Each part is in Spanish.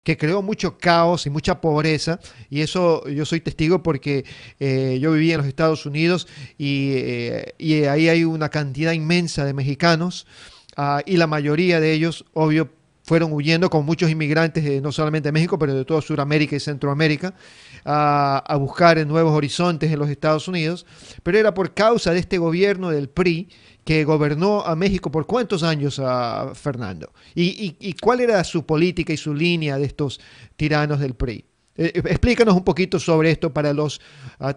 que creó mucho caos y mucha pobreza, y eso yo soy testigo porque yo viví en los Estados Unidos y ahí hay una cantidad inmensa de mexicanos, y la mayoría de ellos, obvio, fueron huyendo con muchos inmigrantes, no solamente de México, pero de toda Sudamérica y Centroamérica, a buscar en nuevos horizontes en los Estados Unidos, pero era por causa de este gobierno del PRI que gobernó a México por cuántos años, Fernando. Y cuál era su política y su línea de estos tiranos del PRI? Explícanos un poquito sobre esto para los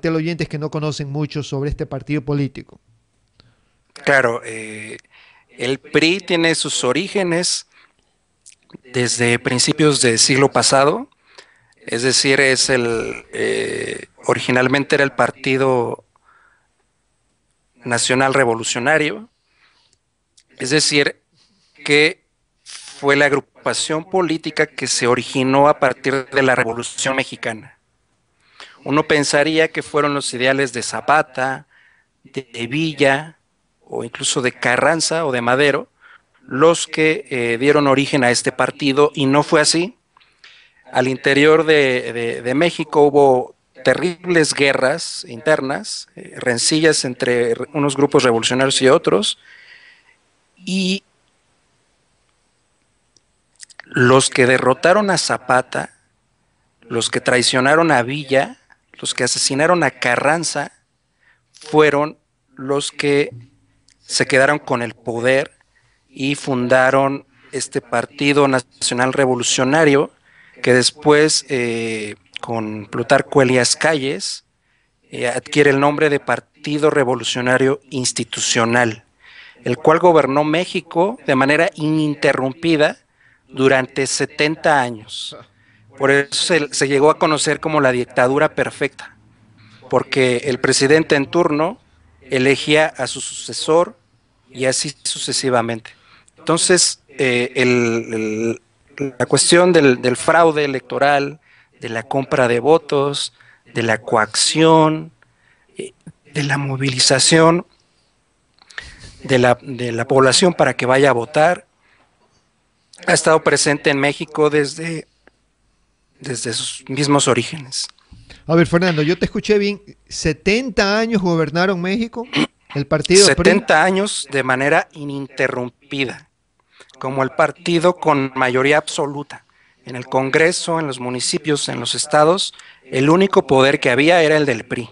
teleoyentes que no conocen mucho sobre este partido político. Claro, el PRI tiene sus orígenes desde principios del siglo pasado, es decir, originalmente era el Partido Nacional Revolucionario, es decir, que fue la agrupación política que se originó a partir de la Revolución Mexicana. Uno pensaría que fueron los ideales de Zapata, de Villa o incluso de Carranza o de Madero los que dieron origen a este partido, y no fue así. Al interior de México hubo terribles guerras internas, rencillas entre unos grupos revolucionarios y otros, y los que derrotaron a Zapata, los que traicionaron a Villa, los que asesinaron a Carranza, fueron los que se quedaron con el poder y fundaron este Partido Nacional Revolucionario, que después, con Plutarco Elías Calles, adquiere el nombre de Partido Revolucionario Institucional, el cual gobernó México de manera ininterrumpida durante 70 años. Por eso se llegó a conocer como la dictadura perfecta, porque el presidente en turno elegía a su sucesor y así sucesivamente. Entonces, la cuestión del fraude electoral, de la compra de votos, de la coacción, de la movilización de la población para que vaya a votar, ha estado presente en México desde sus mismos orígenes. A ver, Fernando, yo te escuché bien. 70 años gobernaron México, el partido PRI. 70 años de manera ininterrumpida, como el partido con mayoría absoluta. En el Congreso, en los municipios, en los estados, el único poder que había era el del PRI.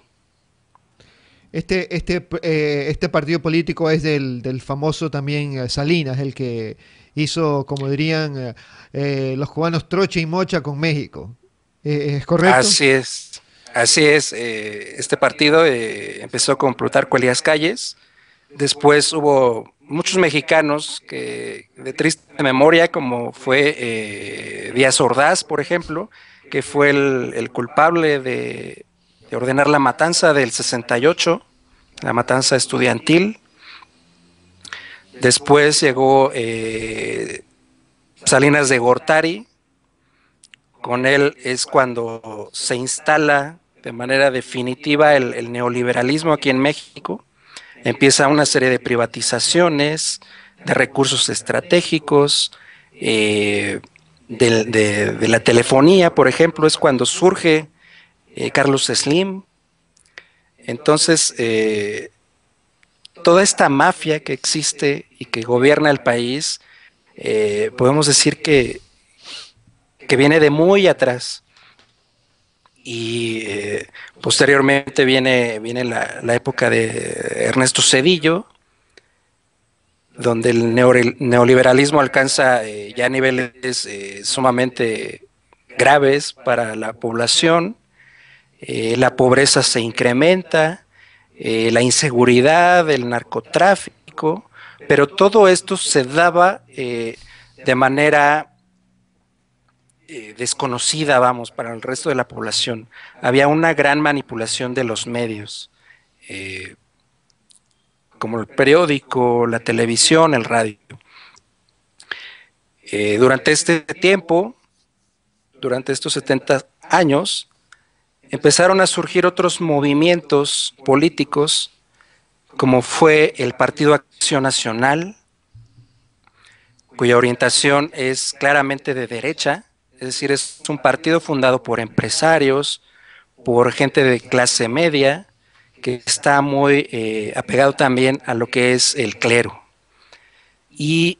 Este partido político es del famoso también Salinas, el que hizo, como dirían los cubanos, troche y mocha con México. ¿Es correcto? Así es, así es. Este partido empezó con Plutarco Elías Calles. Después hubo muchos mexicanos que de triste memoria, como fue Díaz Ordaz, por ejemplo, que fue el culpable de ordenar la matanza del 68, la matanza estudiantil. Después llegó Salinas de Gortari. Con él es cuando se instala de manera definitiva el neoliberalismo aquí en México. Empieza una serie de privatizaciones, de recursos estratégicos, de la telefonía, por ejemplo, es cuando surge Carlos Slim. Entonces, toda esta mafia que existe y que gobierna el país, podemos decir que viene de muy atrás. Y posteriormente viene la época de Ernesto Zedillo, donde el neoliberalismo alcanza ya niveles sumamente graves para la población, la pobreza se incrementa, la inseguridad, el narcotráfico, pero todo esto se daba de manera desconocida, vamos, para el resto de la población. Había una gran manipulación de los medios, eh, como el periódico, la televisión, el radio. Durante este tiempo, durante estos 70 años, empezaron a surgir otros movimientos políticos, como fue el Partido Acción Nacional, cuya orientación es claramente de derecha, es decir, es un partido fundado por empresarios, por gente de clase media, que está muy apegado también a lo que es el clero. Y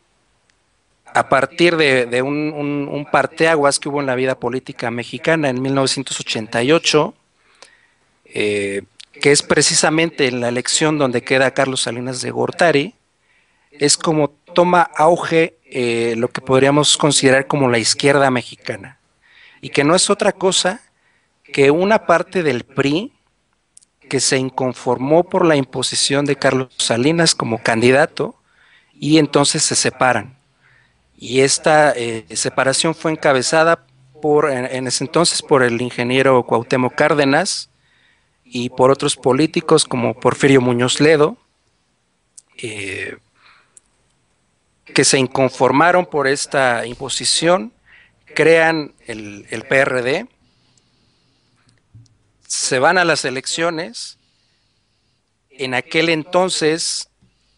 a partir de un parteaguas que hubo en la vida política mexicana en 1988, que es precisamente en la elección donde queda Carlos Salinas de Gortari, es como toma auge lo que podríamos considerar como la izquierda mexicana, y que no es otra cosa que una parte del PRI que se inconformó por la imposición de Carlos Salinas como candidato y entonces se separan. Y esta separación fue encabezada en ese entonces por el ingeniero Cuauhtémoc Cárdenas y por otros políticos como Porfirio Muñoz Ledo, eh, que se inconformaron por esta imposición, crean el PRD, se van a las elecciones. En aquel entonces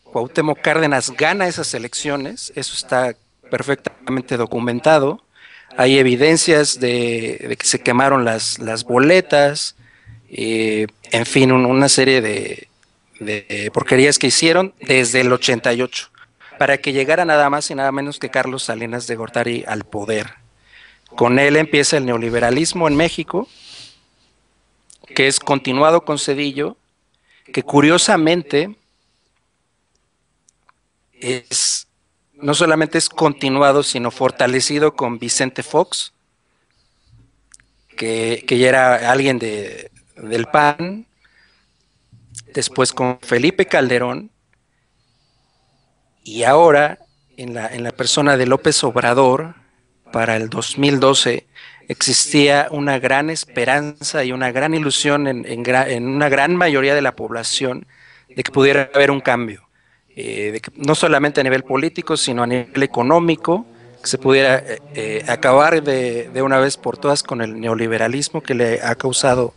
Cuauhtémoc Cárdenas gana esas elecciones, eso está perfectamente documentado. Hay evidencias de que se quemaron las boletas, en fin, una serie de porquerías que hicieron desde el 88 para que llegara nada más y nada menos que Carlos Salinas de Gortari al poder. Con él empieza el neoliberalismo en México, que es continuado con Zedillo, que curiosamente es no solamente es continuado, sino fortalecido con Vicente Fox, que ya era alguien del PAN, después con Felipe Calderón, y ahora en la persona de López Obrador, para el 2012, existía una gran esperanza y una gran ilusión en una gran mayoría de la población de que pudiera haber un cambio. De que no solamente a nivel político, sino a nivel económico, que se pudiera acabar de una vez por todas con el neoliberalismo que le ha causado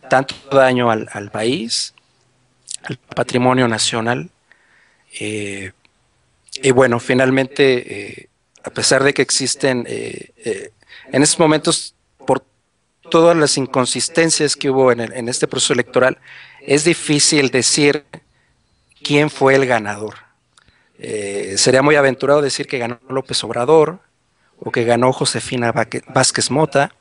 tanto daño al país, al patrimonio nacional. Y bueno, finalmente, a pesar de que existen en estos momentos, por todas las inconsistencias que hubo en este proceso electoral, es difícil decir quién fue el ganador. Sería muy aventurado decir que ganó López Obrador o que ganó Josefina Vázquez Mota,